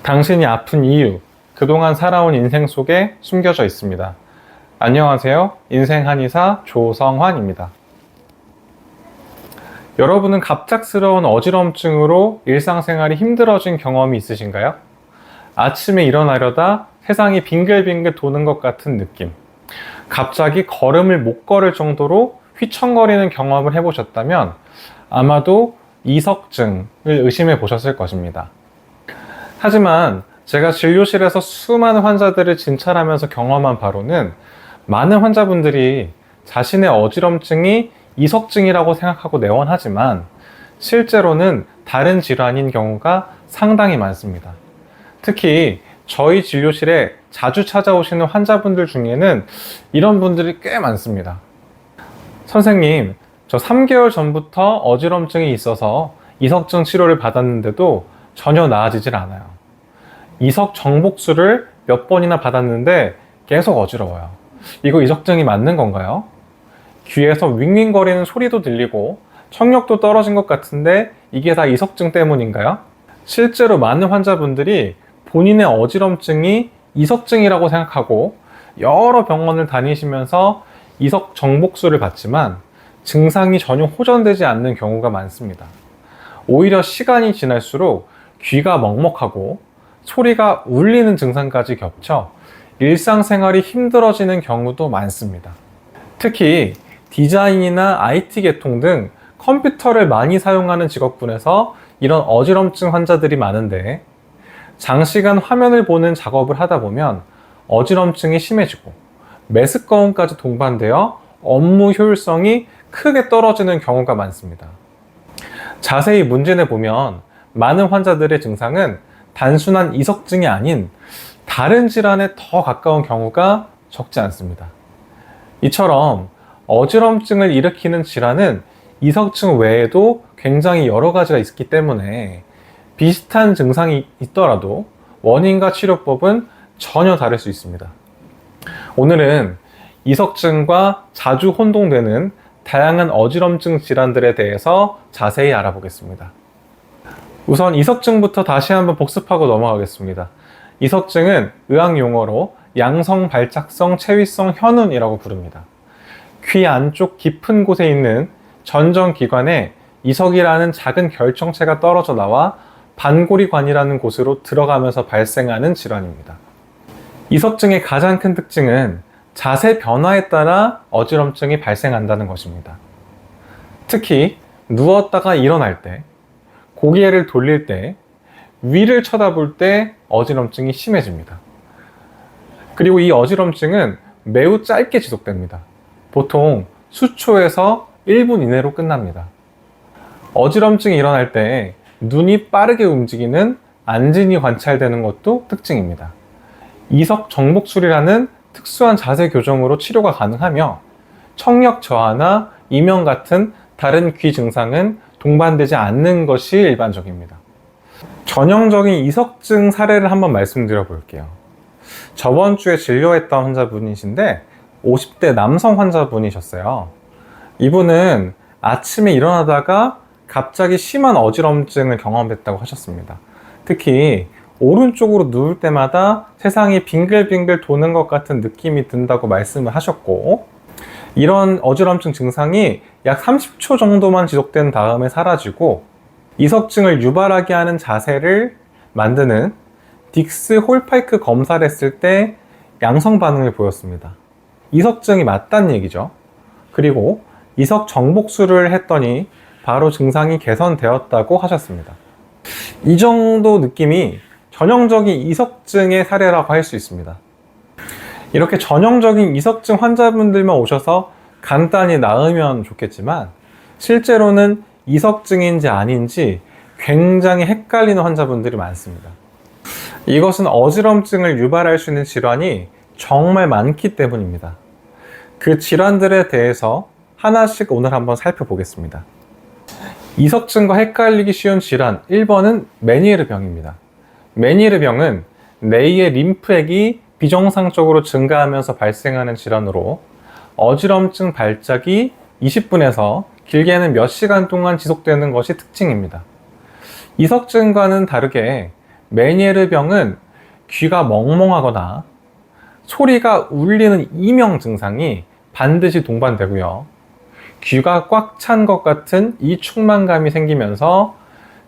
당신이 아픈 이유, 그동안 살아온 인생 속에 숨겨져 있습니다. 안녕하세요. 인생 한의사 조성환입니다. 여러분은 갑작스러운 어지럼증으로 일상생활이 힘들어진 경험이 있으신가요? 아침에 일어나려다 세상이 빙글빙글 도는 것 같은 느낌. 갑자기 걸음을 못 걸을 정도로 휘청거리는 경험을 해보셨다면 아마도 이석증을 의심해 보셨을 것입니다. 하지만 제가 진료실에서 수많은 환자들을 진찰하면서 경험한 바로는 많은 환자분들이 자신의 어지럼증이 이석증이라고 생각하고 내원하지만 실제로는 다른 질환인 경우가 상당히 많습니다. 특히 저희 진료실에 자주 찾아오시는 환자분들 중에는 이런 분들이 꽤 많습니다. 선생님, 저 3개월 전부터 어지럼증이 있어서 이석증 치료를 받았는데도 전혀 나아지질 않아요. 이석 정복수를 몇 번이나 받았는데 계속 어지러워요. 이거 이석증이 맞는 건가요? 귀에서 윙윙거리는 소리도 들리고 청력도 떨어진 것 같은데 이게 다 이석증 때문인가요? 실제로 많은 환자분들이 본인의 어지럼증이 이석증이라고 생각하고 여러 병원을 다니시면서 이석 정복수를 받지만 증상이 전혀 호전되지 않는 경우가 많습니다. 오히려 시간이 지날수록 귀가 먹먹하고 소리가 울리는 증상까지 겹쳐 일상생활이 힘들어지는 경우도 많습니다. 특히 디자인이나 IT 계통 등 컴퓨터를 많이 사용하는 직업군에서 이런 어지럼증 환자들이 많은데 장시간 화면을 보는 작업을 하다 보면 어지럼증이 심해지고 메스꺼움까지 동반되어 업무 효율성이 크게 떨어지는 경우가 많습니다. 자세히 문진해 보면 많은 환자들의 증상은 단순한 이석증이 아닌 다른 질환에 더 가까운 경우가 적지 않습니다. 이처럼 어지럼증을 일으키는 질환은 이석증 외에도 굉장히 여러 가지가 있기 때문에 비슷한 증상이 있더라도 원인과 치료법은 전혀 다를 수 있습니다. 오늘은 이석증과 자주 혼동되는 다양한 어지럼증 질환들에 대해서 자세히 알아보겠습니다. 우선 이석증부터 다시 한번 복습하고 넘어가겠습니다. 이석증은 의학 용어로 양성 발작성 체위성 현운이라고 부릅니다. 귀 안쪽 깊은 곳에 있는 전정기관에 이석이라는 작은 결정체가 떨어져 나와 반고리관이라는 곳으로 들어가면서 발생하는 질환입니다. 이석증의 가장 큰 특징은 자세 변화에 따라 어지럼증이 발생한다는 것입니다. 특히 누웠다가 일어날 때, 고개를 돌릴 때, 위를 쳐다볼 때 어지럼증이 심해집니다. 그리고 이 어지럼증은 매우 짧게 지속됩니다. 보통 수초에서 1분 이내로 끝납니다. 어지럼증이 일어날 때 눈이 빠르게 움직이는 안진이 관찰되는 것도 특징입니다. 이석 정복술이라는 특수한 자세 교정으로 치료가 가능하며 청력 저하나 이명 같은 다른 귀 증상은 동반되지 않는 것이 일반적입니다. 전형적인 이석증 사례를 한번 말씀드려 볼게요. 저번 주에 진료했던 환자분이신데 50대 남성 환자분이셨어요. 이분은 아침에 일어나다가 갑자기 심한 어지럼증을 경험했다고 하셨습니다. 특히 오른쪽으로 누울 때마다 세상이 빙글빙글 도는 것 같은 느낌이 든다고 말씀을 하셨고, 이런 어지럼증 증상이 약 30초 정도만 지속된 다음에 사라지고 이석증을 유발하게 하는 자세를 만드는 딕스 홀파이크 검사를 했을 때 양성 반응을 보였습니다. 이석증이 맞다는 얘기죠. 그리고 이석 정복술을 했더니 바로 증상이 개선되었다고 하셨습니다. 이 정도 느낌이 전형적인 이석증의 사례라고 할 수 있습니다. 이렇게 전형적인 이석증 환자분들만 오셔서 간단히 나으면 좋겠지만 실제로는 이석증인지 아닌지 굉장히 헷갈리는 환자분들이 많습니다. 이것은 어지럼증을 유발할 수 있는 질환이 정말 많기 때문입니다. 그 질환들에 대해서 하나씩 오늘 한번 살펴보겠습니다. 이석증과 헷갈리기 쉬운 질환 1번은 메니에르 병입니다. 메니에르 병은 뇌의 림프액이 비정상적으로 증가하면서 발생하는 질환으로 어지럼증 발작이 20분에서 길게는 몇 시간 동안 지속되는 것이 특징입니다. 이석증과는 다르게 메니에르병은 귀가 멍멍하거나 소리가 울리는 이명 증상이 반드시 동반되고요. 귀가 꽉 찬 것 같은 이충만감이 생기면서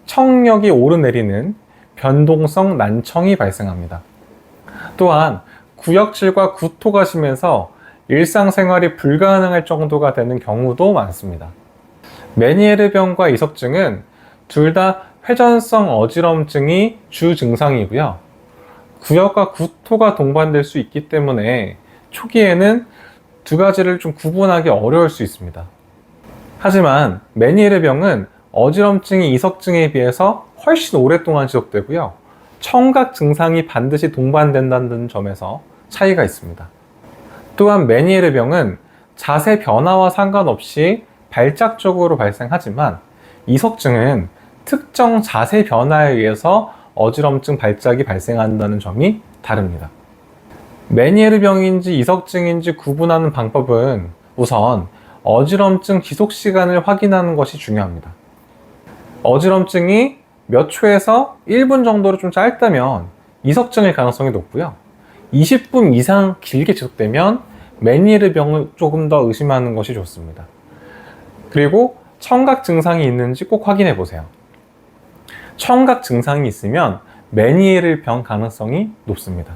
청력이 오르내리는 변동성 난청이 발생합니다. 또한 구역질과 구토가 심해서 일상생활이 불가능할 정도가 되는 경우도 많습니다. 메니에르병과 이석증은 둘 다 회전성 어지럼증이 주 증상이고요. 구역과 구토가 동반될 수 있기 때문에 초기에는 두 가지를 좀 구분하기 어려울 수 있습니다. 하지만 메니에르병은 어지럼증이 이석증에 비해서 훨씬 오랫동안 지속되고요. 청각 증상이 반드시 동반된다는 점에서 차이가 있습니다. 또한 메니에르병은 자세 변화와 상관없이 발작적으로 발생하지만 이석증은 특정 자세 변화에 의해서 어지럼증 발작이 발생한다는 점이 다릅니다. 메니에르병인지 이석증인지 구분하는 방법은 우선 어지럼증 지속 시간을 확인하는 것이 중요합니다. 어지럼증이 몇 초에서 1분 정도로 좀 짧다면 이석증일 가능성이 높고요. 20분 이상 길게 지속되면 메니에르병을 조금 더 의심하는 것이 좋습니다. 그리고 청각 증상이 있는지 꼭 확인해 보세요. 청각 증상이 있으면 메니에르병 가능성이 높습니다.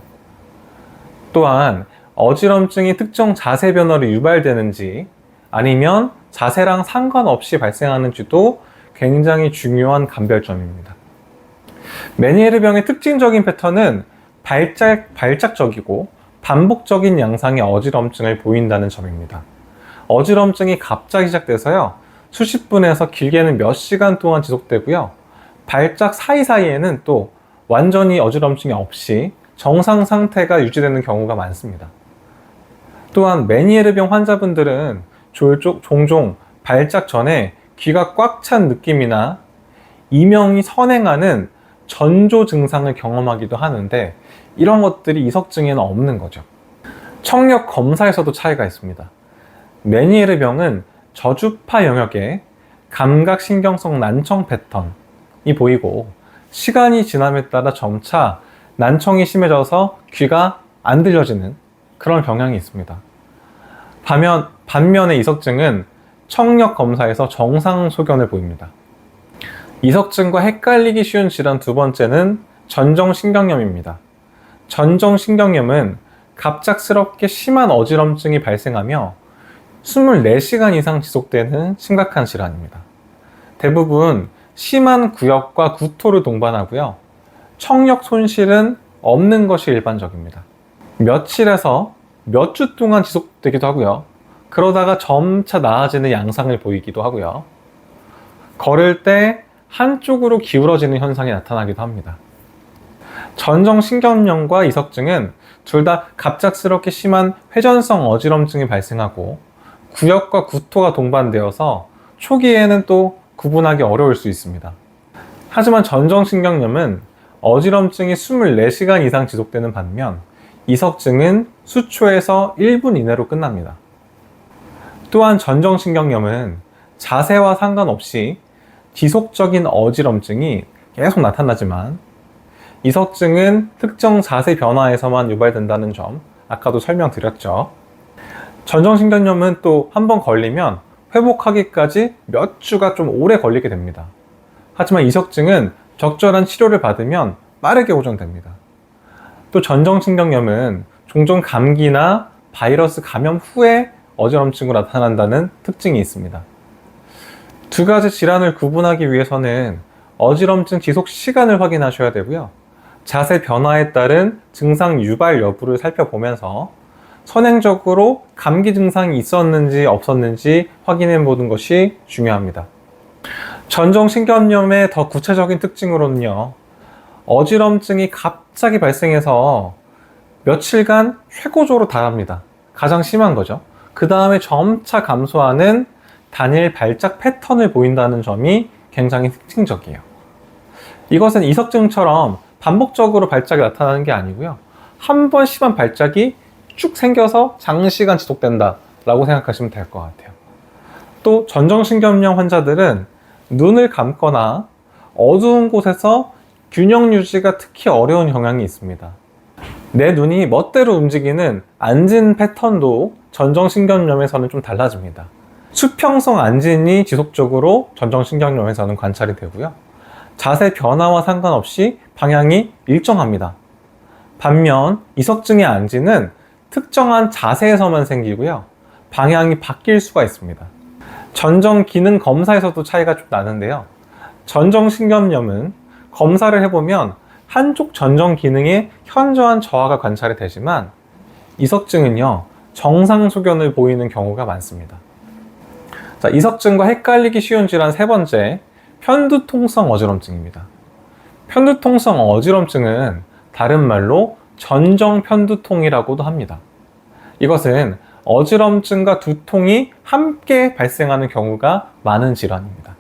또한 어지럼증이 특정 자세 변화로 유발되는지 아니면 자세랑 상관없이 발생하는지도 굉장히 중요한 감별점입니다. 메니에르병의 특징적인 패턴은 발작적이고 반복적인 양상의 어지럼증을 보인다는 점입니다. 어지럼증이 갑자기 시작돼서요, 수십 분에서 길게는 몇 시간 동안 지속되고요. 발작 사이사이에는 또 완전히 어지럼증이 없이 정상 상태가 유지되는 경우가 많습니다. 또한 메니에르병 환자분들은 종종 발작 전에 귀가 꽉 찬 느낌이나 이명이 선행하는 전조 증상을 경험하기도 하는데 이런 것들이 이석증에는 없는 거죠. 청력 검사에서도 차이가 있습니다. 메니에르병은 저주파 영역에 감각신경성 난청 패턴이 보이고 시간이 지남에 따라 점차 난청이 심해져서 귀가 안 들려지는 그런 경향이 있습니다. 반면에 이석증은 청력 검사에서 정상 소견을 보입니다. 이석증과 헷갈리기 쉬운 질환 두 번째는 전정신경염입니다. 전정신경염은 갑작스럽게 심한 어지럼증이 발생하며 24시간 이상 지속되는 심각한 질환입니다. 대부분 심한 구역과 구토를 동반하고요. 청력 손실은 없는 것이 일반적입니다. 며칠에서 몇 주 동안 지속되기도 하고요. 그러다가 점차 나아지는 양상을 보이기도 하고요. 걸을 때 한쪽으로 기울어지는 현상이 나타나기도 합니다. 전정신경염과 이석증은 둘 다 갑작스럽게 심한 회전성 어지럼증이 발생하고 구역과 구토가 동반되어서 초기에는 또 구분하기 어려울 수 있습니다. 하지만 전정신경염은 어지럼증이 24시간 이상 지속되는 반면 이석증은 수초에서 1분 이내로 끝납니다. 또한 전정신경염은 자세와 상관없이 지속적인 어지럼증이 계속 나타나지만 이석증은 특정 자세 변화에서만 유발된다는 점 아까도 설명드렸죠. 전정신경염은 또 한 번 걸리면 회복하기까지 몇 주가 좀 오래 걸리게 됩니다. 하지만 이석증은 적절한 치료를 받으면 빠르게 호전됩니다. 또 전정신경염은 종종 감기나 바이러스 감염 후에 어지럼증으로 나타난다는 특징이 있습니다. 두 가지 질환을 구분하기 위해서는 어지럼증 지속 시간을 확인하셔야 되고요. 자세 변화에 따른 증상 유발 여부를 살펴보면서 선행적으로 감기 증상이 있었는지 없었는지 확인해 보는 것이 중요합니다. 전정신경염의 더 구체적인 특징으로는요, 어지럼증이 갑자기 발생해서 며칠간 최고조로 달합니다. 가장 심한 거죠. 그 다음에 점차 감소하는 단일 발작 패턴을 보인다는 점이 굉장히 특징적이에요. 이것은 이석증처럼 반복적으로 발작이 나타나는 게 아니고요. 한 번 심한 발작이 쭉 생겨서 장시간 지속된다 라고 생각하시면 될 것 같아요. 또 전정신경염 환자들은 눈을 감거나 어두운 곳에서 균형 유지가 특히 어려운 경향이 있습니다. 내 눈이 멋대로 움직이는 안진 패턴도 전정신경염에서는 좀 달라집니다. 수평성 안진이 지속적으로 전정신경염에서는 관찰이 되고요. 자세 변화와 상관없이 방향이 일정합니다. 반면 이석증의 안진은 특정한 자세에서만 생기고요. 방향이 바뀔 수가 있습니다. 전정 기능 검사에서도 차이가 좀 나는데요. 전정신경염은 검사를 해보면 한쪽 전정 기능의 현저한 저하가 관찰이 되지만 이석증은요, 정상 소견을 보이는 경우가 많습니다. 자, 이석증과 헷갈리기 쉬운 질환 세 번째, 편두통성 어지럼증입니다. 편두통성 어지럼증은 다른 말로 전정편두통이라고도 합니다. 이것은 어지럼증과 두통이 함께 발생하는 경우가 많은 질환입니다.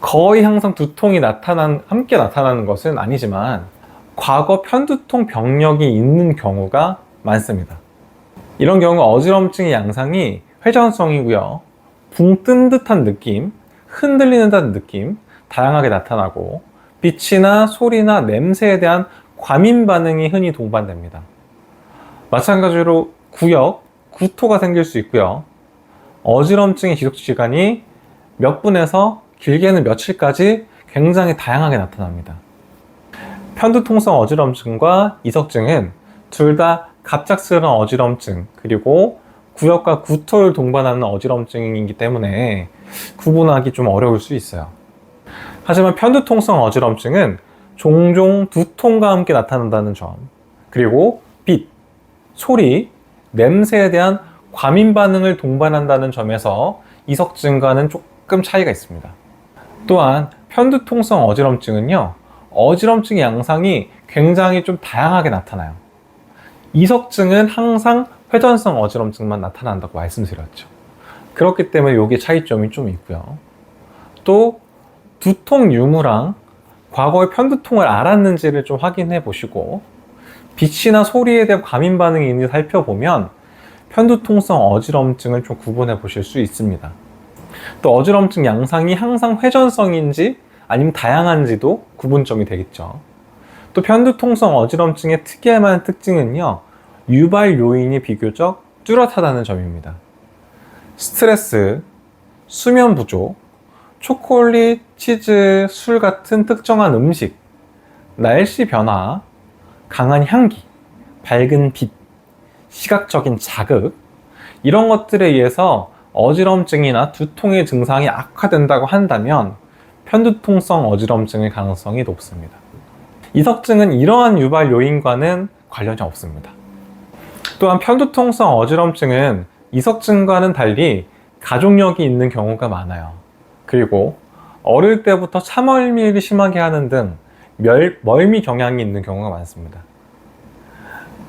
거의 항상 두통이 함께 나타나는 것은 아니지만 과거 편두통 병력이 있는 경우가 많습니다. 이런 경우 어지럼증의 양상이 회전성이고요. 붕 뜬 듯한 느낌, 흔들리는 듯한 느낌, 다양하게 나타나고 빛이나 소리나 냄새에 대한 과민 반응이 흔히 동반됩니다. 마찬가지로 구역, 구토가 생길 수 있고요. 어지럼증의 지속 시간이 몇 분에서 길게는 며칠까지 굉장히 다양하게 나타납니다. 편두통성 어지럼증과 이석증은 둘 다 갑작스러운 어지럼증, 그리고 구역과 구토를 동반하는 어지럼증이기 때문에 구분하기 좀 어려울 수 있어요. 하지만 편두통성 어지럼증은 종종 두통과 함께 나타난다는 점, 그리고 빛, 소리, 냄새에 대한 과민 반응을 동반한다는 점에서 이석증과는 조금 차이가 있습니다. 또한 편두통성 어지럼증은요, 어지럼증의 양상이 굉장히 좀 다양하게 나타나요. 이석증은 항상 회전성 어지럼증만 나타난다고 말씀드렸죠. 그렇기 때문에 여기에 차이점이 좀 있고요. 또 두통 유무랑 과거의 편두통을 알았는지를 좀 확인해 보시고, 빛이나 소리에 대한 과민 반응이 있는지 살펴보면 편두통성 어지럼증을 좀 구분해 보실 수 있습니다. 또 어지럼증 양상이 항상 회전성인지 아니면 다양한지도 구분점이 되겠죠. 또 편두통성 어지럼증의 특이한 특징은요, 유발 요인이 비교적 뚜렷하다는 점입니다. 스트레스, 수면 부족, 초콜릿, 치즈, 술 같은 특정한 음식, 날씨 변화, 강한 향기, 밝은 빛, 시각적인 자극, 이런 것들에 의해서 어지럼증이나 두통의 증상이 악화된다고 한다면 편두통성 어지럼증의 가능성이 높습니다. 이석증은 이러한 유발 요인과는 관련이 없습니다. 또한 편두통성 어지럼증은 이석증과는 달리 가족력이 있는 경우가 많아요. 그리고 어릴 때부터 참을미를 심하게 하는 등 멀미 경향이 있는 경우가 많습니다.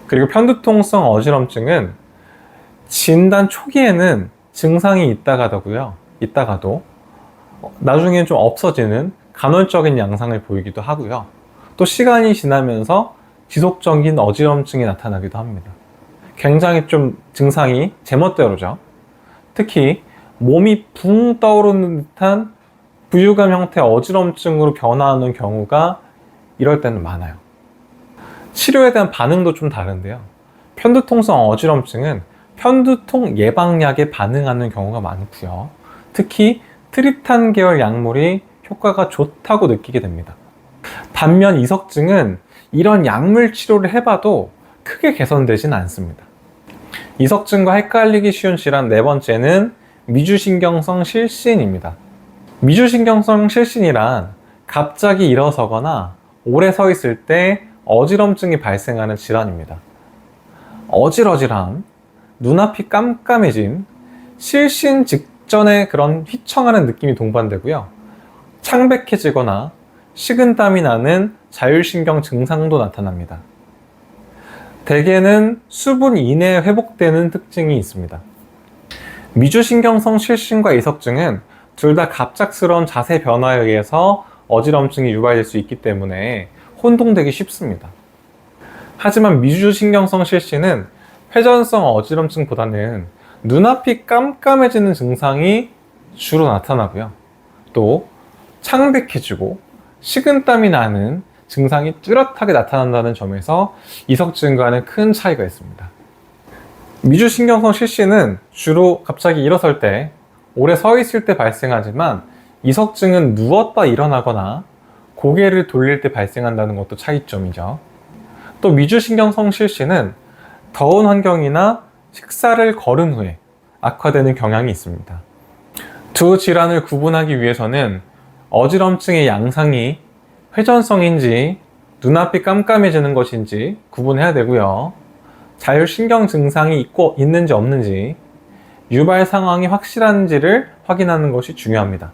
그리고 편두통성 어지럼증은 진단 초기에는 증상이 있다가도 나중에 좀 없어지는 간헐적인 양상을 보이기도 하고요. 또 시간이 지나면서 지속적인 어지럼증이 나타나기도 합니다. 굉장히 좀 증상이 제멋대로죠. 특히 몸이 붕 떠오르는 듯한 부유감 형태의 어지럼증으로 변화하는 경우가 이럴 때는 많아요. 치료에 대한 반응도 좀 다른데요. 편두통성 어지럼증은 편두통 예방약에 반응하는 경우가 많고요. 특히 트립탄 계열 약물이 효과가 좋다고 느끼게 됩니다. 반면 이석증은 이런 약물 치료를 해봐도 크게 개선되진 않습니다. 이석증과 헷갈리기 쉬운 질환 네 번째는 미주신경성 실신입니다. 미주신경성 실신이란 갑자기 일어서거나 오래 서 있을 때 어지럼증이 발생하는 질환입니다. 어질어질함, 눈앞이 깜깜해짐, 실신 직전에 그런 휘청하는 느낌이 동반되고요. 창백해지거나 식은땀이 나는 자율신경 증상도 나타납니다. 대개는 수분 이내에 회복되는 특징이 있습니다. 미주신경성 실신과 이석증은 둘 다 갑작스러운 자세 변화에 의해서 어지럼증이 유발될 수 있기 때문에 혼동되기 쉽습니다. 하지만 미주신경성 실신은 회전성 어지럼증보다는 눈앞이 깜깜해지는 증상이 주로 나타나고요. 또 창백해지고 식은땀이 나는 증상이 뚜렷하게 나타난다는 점에서 이석증과는 큰 차이가 있습니다. 미주신경성 실신은 주로 갑자기 일어설 때, 오래 서 있을 때 발생하지만 이석증은 누웠다 일어나거나 고개를 돌릴 때 발생한다는 것도 차이점이죠. 또 미주신경성 실신은 더운 환경이나 식사를 거른 후에 악화되는 경향이 있습니다. 두 질환을 구분하기 위해서는 어지럼증의 양상이 회전성인지 눈앞이 깜깜해지는 것인지 구분해야 되고요. 자율신경 증상이 있는지 없는지, 유발 상황이 확실한지를 확인하는 것이 중요합니다.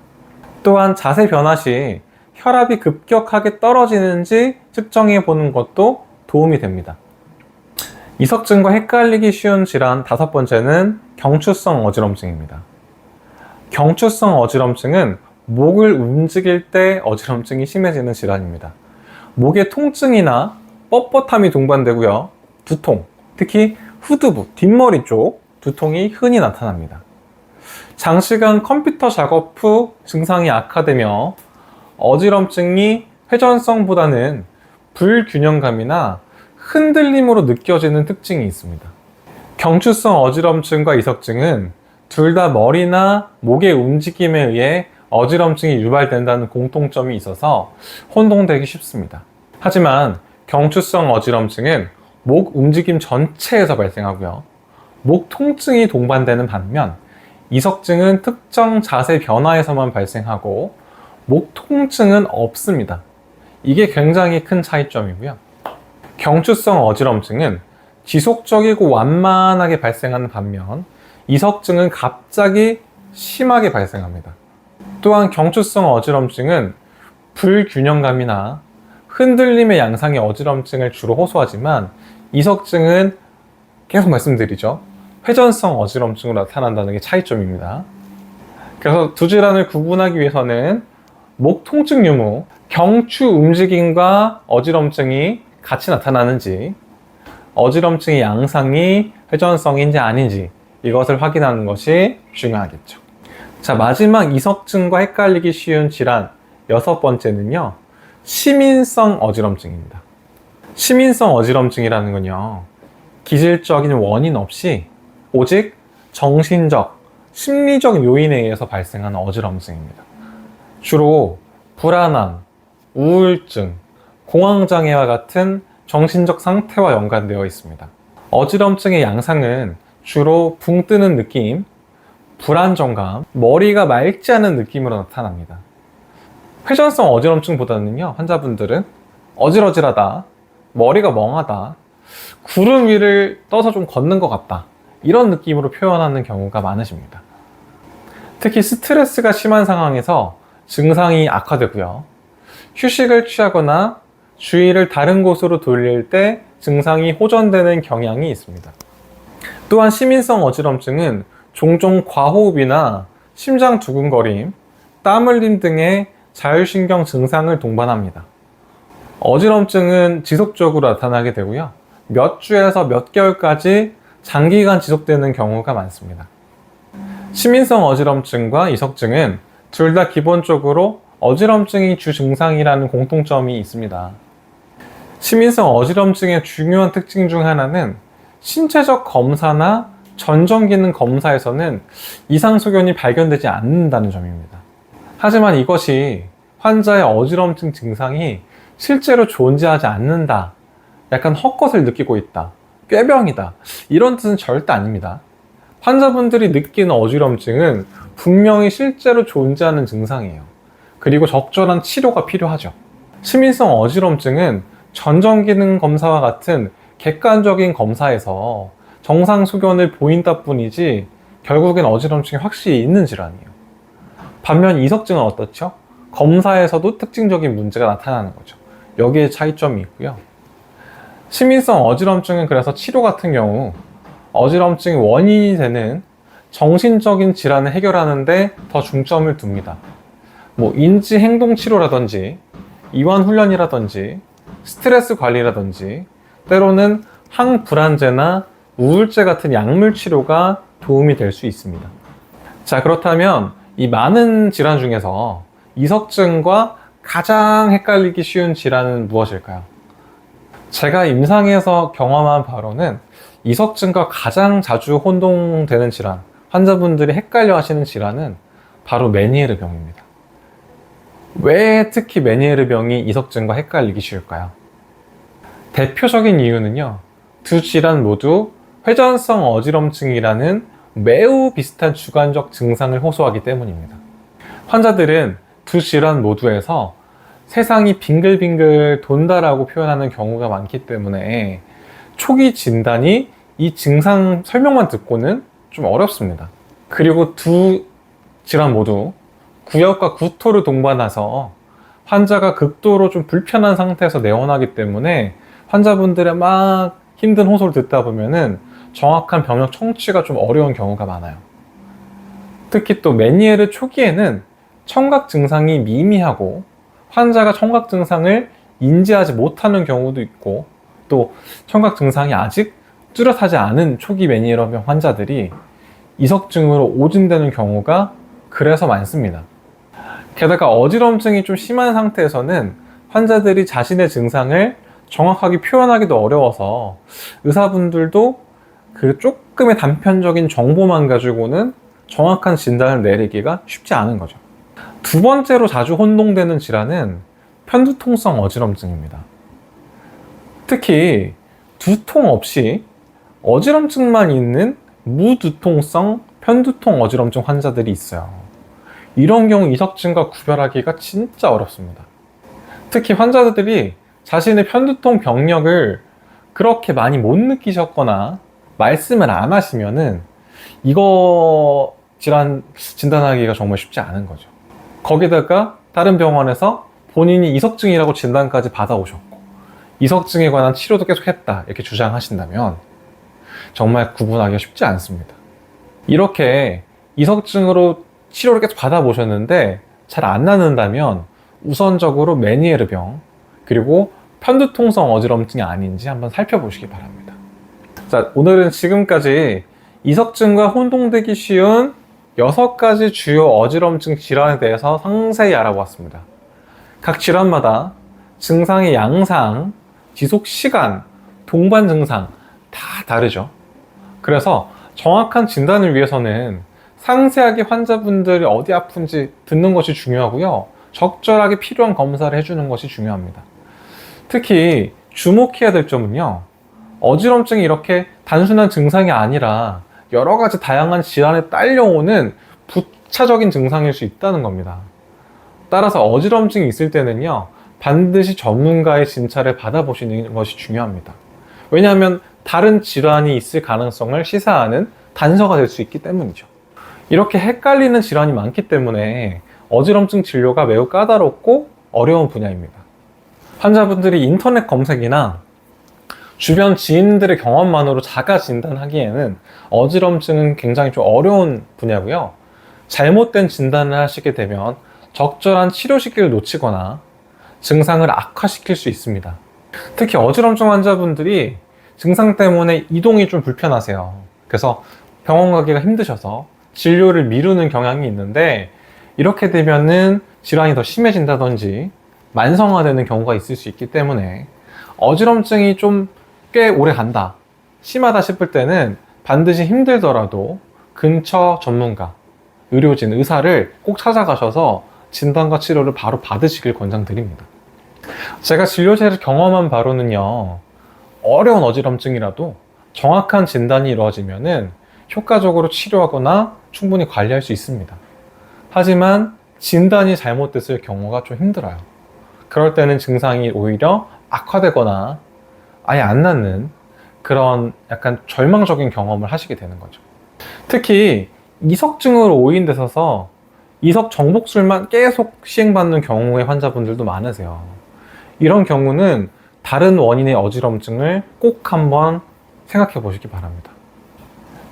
또한 자세 변화 시 혈압이 급격하게 떨어지는지 측정해 보는 것도 도움이 됩니다. 이석증과 헷갈리기 쉬운 질환 5번째는 경추성 어지럼증입니다. 경추성 어지럼증은 목을 움직일 때 어지럼증이 심해지는 질환입니다. 목의 통증이나 뻣뻣함이 동반되고요. 두통, 특히 후두부, 뒷머리 쪽 두통이 흔히 나타납니다. 장시간 컴퓨터 작업 후 증상이 악화되며 어지럼증이 회전성보다는 불균형감이나 흔들림으로 느껴지는 특징이 있습니다. 경추성 어지럼증과 이석증은 둘 다 머리나 목의 움직임에 의해 어지럼증이 유발된다는 공통점이 있어서 혼동되기 쉽습니다. 하지만 경추성 어지럼증은 목 움직임 전체에서 발생하고요. 목 통증이 동반되는 반면 이석증은 특정 자세 변화에서만 발생하고 목 통증은 없습니다. 이게 굉장히 큰 차이점이고요. 경추성 어지럼증은 지속적이고 완만하게 발생하는 반면 이석증은 갑자기 심하게 발생합니다. 또한 경추성 어지럼증은 불균형감이나 흔들림의 양상의 어지럼증을 주로 호소하지만 이석증은 계속 말씀드리죠. 회전성 어지럼증으로 나타난다는 게 차이점입니다. 그래서 두 질환을 구분하기 위해서는 목 통증 유무, 경추 움직임과 어지럼증이 같이 나타나는지, 어지럼증의 양상이 회전성인지 아닌지 이것을 확인하는 것이 중요하겠죠. 자, 마지막 이석증과 헷갈리기 쉬운 질환 6번째는요. 시민성 어지럼증입니다. 시민성 어지럼증이라는 건요. 기질적인 원인 없이 오직 정신적, 심리적 요인에 의해서 발생하는 어지럼증입니다. 주로 불안함, 우울증, 공황장애와 같은 정신적 상태와 연관되어 있습니다. 어지럼증의 양상은 주로 붕 뜨는 느낌, 불안정감, 머리가 맑지 않은 느낌으로 나타납니다. 회전성 어지럼증보다는요, 환자분들은 어질어질하다, 머리가 멍하다, 구름 위를 떠서 좀 걷는 것 같다, 이런 느낌으로 표현하는 경우가 많으십니다. 특히 스트레스가 심한 상황에서 증상이 악화되고요. 휴식을 취하거나 주의를 다른 곳으로 돌릴 때 증상이 호전되는 경향이 있습니다. 또한 시민성 어지럼증은 종종 과호흡이나 심장 두근거림, 땀 흘림 등의 자율신경 증상을 동반합니다. 어지럼증은 지속적으로 나타나게 되고요. 몇 주에서 몇 개월까지 장기간 지속되는 경우가 많습니다. 시민성 어지럼증과 이석증은 둘 다 기본적으로 어지럼증이 주 증상이라는 공통점이 있습니다. 시민성 어지럼증의 중요한 특징 중 하나는 신체적 검사나 전정기능 검사에서는 이상 소견이 발견되지 않는다는 점입니다. 하지만 이것이 환자의 어지럼증 증상이 실제로 존재하지 않는다, 약간 헛것을 느끼고 있다, 꾀병이다, 이런 뜻은 절대 아닙니다. 환자분들이 느끼는 어지럼증은 분명히 실제로 존재하는 증상이에요. 그리고 적절한 치료가 필요하죠. 시민성 어지럼증은 전정기능 검사와 같은 객관적인 검사에서 정상 소견을 보인다 뿐이지 결국엔 어지럼증이 확실히 있는 질환이에요. 반면 이석증은 어떻죠? 검사에서도 특징적인 문제가 나타나는 거죠. 여기에 차이점이 있고요. 시민성 어지럼증은 그래서 치료 같은 경우 어지럼증의 원인이 되는 정신적인 질환을 해결하는 데 더 중점을 둡니다. 인지 행동 치료라든지 이완 훈련이라든지 스트레스 관리라든지 때로는 항불안제나 우울제 같은 약물 치료가 도움이 될 수 있습니다. 자, 그렇다면 이 많은 질환 중에서 이석증과 가장 헷갈리기 쉬운 질환은 무엇일까요? 제가 임상에서 경험한 바로는 이석증과 가장 자주 혼동되는 질환, 환자분들이 헷갈려 하시는 질환은 바로 메니에르 병입니다. 왜 특히 메니에르 병이 이석증과 헷갈리기 쉬울까요? 대표적인 이유는요, 두 질환 모두 회전성 어지럼증이라는 매우 비슷한 주관적 증상을 호소하기 때문입니다. 환자들은 두 질환 모두에서 세상이 빙글빙글 돈다라고 표현하는 경우가 많기 때문에 초기 진단이 이 증상 설명만 듣고는 좀 어렵습니다. 그리고 두 질환 모두 구역과 구토를 동반해서 환자가 극도로 좀 불편한 상태에서 내원하기 때문에 환자분들의 막 힘든 호소를 듣다 보면은 정확한 병역 청취가 좀 어려운 경우가 많아요. 특히 또 메니에르 초기에는 청각 증상이 미미하고 환자가 청각 증상을 인지하지 못하는 경우도 있고, 또 청각 증상이 아직 뚜렷하지 않은 초기 메니에르병 환자들이 이석증으로 오진되는 경우가 그래서 많습니다. 게다가 어지럼증이 좀 심한 상태에서는 환자들이 자신의 증상을 정확하게 표현하기도 어려워서 의사분들도 그 조금의 단편적인 정보만 가지고는 정확한 진단을 내리기가 쉽지 않은 거죠. 두 번째로 자주 혼동되는 질환은 편두통성 어지럼증입니다. 특히 두통 없이 어지럼증만 있는 무두통성 편두통 어지럼증 환자들이 있어요. 이런 경우 이석증과 구별하기가 진짜 어렵습니다. 특히 환자들이 자신의 편두통 병력을 그렇게 많이 못 느끼셨거나 말씀을 안 하시면은 이거 질환 진단하기가 정말 쉽지 않은 거죠. 거기다가 다른 병원에서 본인이 이석증이라고 진단까지 받아오셨고 이석증에 관한 치료도 계속 했다 이렇게 주장하신다면 정말 구분하기가 쉽지 않습니다. 이렇게 이석증으로 치료를 계속 받아보셨는데 잘 안 낫는다면 우선적으로 메니에르 병 그리고 편두통성 어지럼증이 아닌지 한번 살펴보시기 바랍니다. 자, 오늘은 지금까지 이석증과 혼동되기 쉬운 6가지 주요 어지럼증 질환에 대해서 상세히 알아보았습니다. 각 질환마다 증상의 양상, 지속 시간, 동반 증상 다 다르죠. 그래서 정확한 진단을 위해서는 상세하게 환자분들이 어디 아픈지 듣는 것이 중요하고요. 적절하게 필요한 검사를 해주는 것이 중요합니다. 특히 주목해야 될 점은요, 어지럼증이 이렇게 단순한 증상이 아니라 여러 가지 다양한 질환에 딸려오는 부차적인 증상일 수 있다는 겁니다. 따라서 어지럼증이 있을 때는요, 반드시 전문가의 진찰을 받아보시는 것이 중요합니다. 왜냐하면 다른 질환이 있을 가능성을 시사하는 단서가 될 수 있기 때문이죠. 이렇게 헷갈리는 질환이 많기 때문에 어지럼증 진료가 매우 까다롭고 어려운 분야입니다. 환자분들이 인터넷 검색이나 주변 지인들의 경험만으로 자가 진단하기에는 어지럼증은 굉장히 좀 어려운 분야고요. 잘못된 진단을 하시게 되면 적절한 치료 시기를 놓치거나 증상을 악화시킬 수 있습니다. 특히 어지럼증 환자분들이 증상 때문에 이동이 좀 불편하세요. 그래서 병원 가기가 힘드셔서 진료를 미루는 경향이 있는데 이렇게 되면은 질환이 더 심해진다든지 만성화되는 경우가 있을 수 있기 때문에 어지럼증이 좀 꽤 오래 간다, 심하다 싶을 때는 반드시 힘들더라도 근처 전문가, 의료진, 의사를 꼭 찾아가셔서 진단과 치료를 바로 받으시길 권장드립니다. 제가 진료실에서 경험한 바로는요, 어려운 어지럼증이라도 정확한 진단이 이루어지면은 효과적으로 치료하거나 충분히 관리할 수 있습니다. 하지만 진단이 잘못됐을 경우가 좀 힘들어요. 그럴 때는 증상이 오히려 악화되거나 아예 안 낫는 그런 약간 절망적인 경험을 하시게 되는 거죠. 특히 이석증으로 오인돼서 이석 정복술만 계속 시행받는 경우의 환자분들도 많으세요. 이런 경우는 다른 원인의 어지럼증을 꼭 한번 생각해 보시기 바랍니다.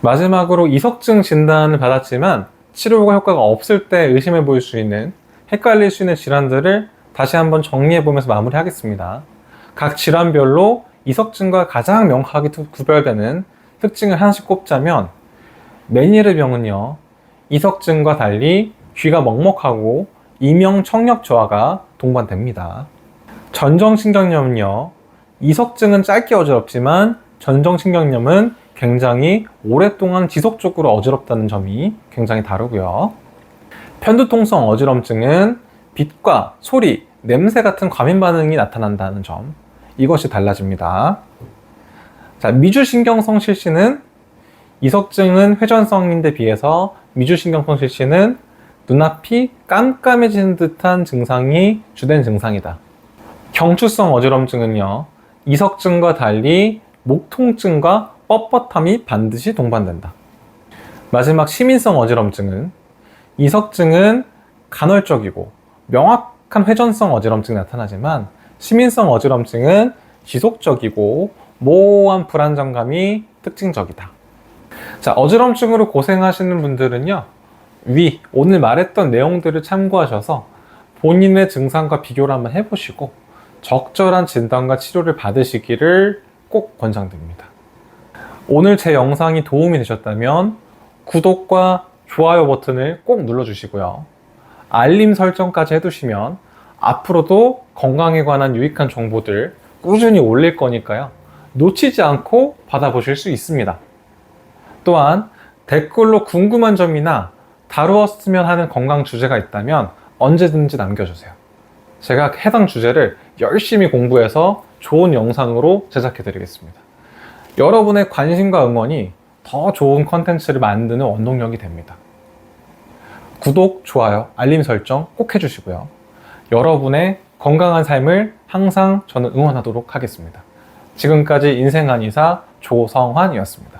마지막으로 이석증 진단을 받았지만 치료가 효과가 없을 때 의심해 보일 수 있는, 헷갈릴 수 있는 질환들을 다시 한번 정리해 보면서 마무리하겠습니다. 각 질환별로 이석증과 가장 명확하게 구별되는 특징을 하나씩 꼽자면, 메니에르 병은요, 이석증과 달리 귀가 먹먹하고 이명 청력 저하가 동반됩니다. 전정신경염은요, 이석증은 짧게 어지럽지만 전정신경염은 굉장히 오랫동안 지속적으로 어지럽다는 점이 굉장히 다르고요. 편두통성 어지럼증은 빛과 소리, 냄새 같은 과민 반응이 나타난다는 점, 이것이 달라집니다. 자, 미주신경성 실신은 이석증은 회전성인데 비해서 미주신경성 실신은 눈앞이 깜깜해지는 듯한 증상이 주된 증상이다. 경추성 어지럼증은요, 이석증과 달리 목 통증과 뻣뻣함이 반드시 동반된다. 마지막 시민성 어지럼증은 이석증은 간헐적이고 명확한 회전성 어지럼증이 나타나지만 시민성 어지럼증은 지속적이고 모호한 불안정감이 특징적이다. 자, 어지럼증으로 고생하시는 분들은요, 오늘 말했던 내용들을 참고하셔서 본인의 증상과 비교를 한번 해보시고 적절한 진단과 치료를 받으시기를 꼭 권장드립니다. 오늘 제 영상이 도움이 되셨다면 구독과 좋아요 버튼을 꼭 눌러주시고요. 알림 설정까지 해두시면 앞으로도 건강에 관한 유익한 정보들 꾸준히 올릴 거니까요. 놓치지 않고 받아보실 수 있습니다. 또한 댓글로 궁금한 점이나 다루었으면 하는 건강 주제가 있다면 언제든지 남겨주세요. 제가 해당 주제를 열심히 공부해서 좋은 영상으로 제작해 드리겠습니다. 여러분의 관심과 응원이 더 좋은 컨텐츠를 만드는 원동력이 됩니다. 구독, 좋아요, 알림 설정 꼭 해주시고요. 여러분의 건강한 삶을 항상 저는 응원하도록 하겠습니다. 지금까지 인생한의사 조성환이었습니다.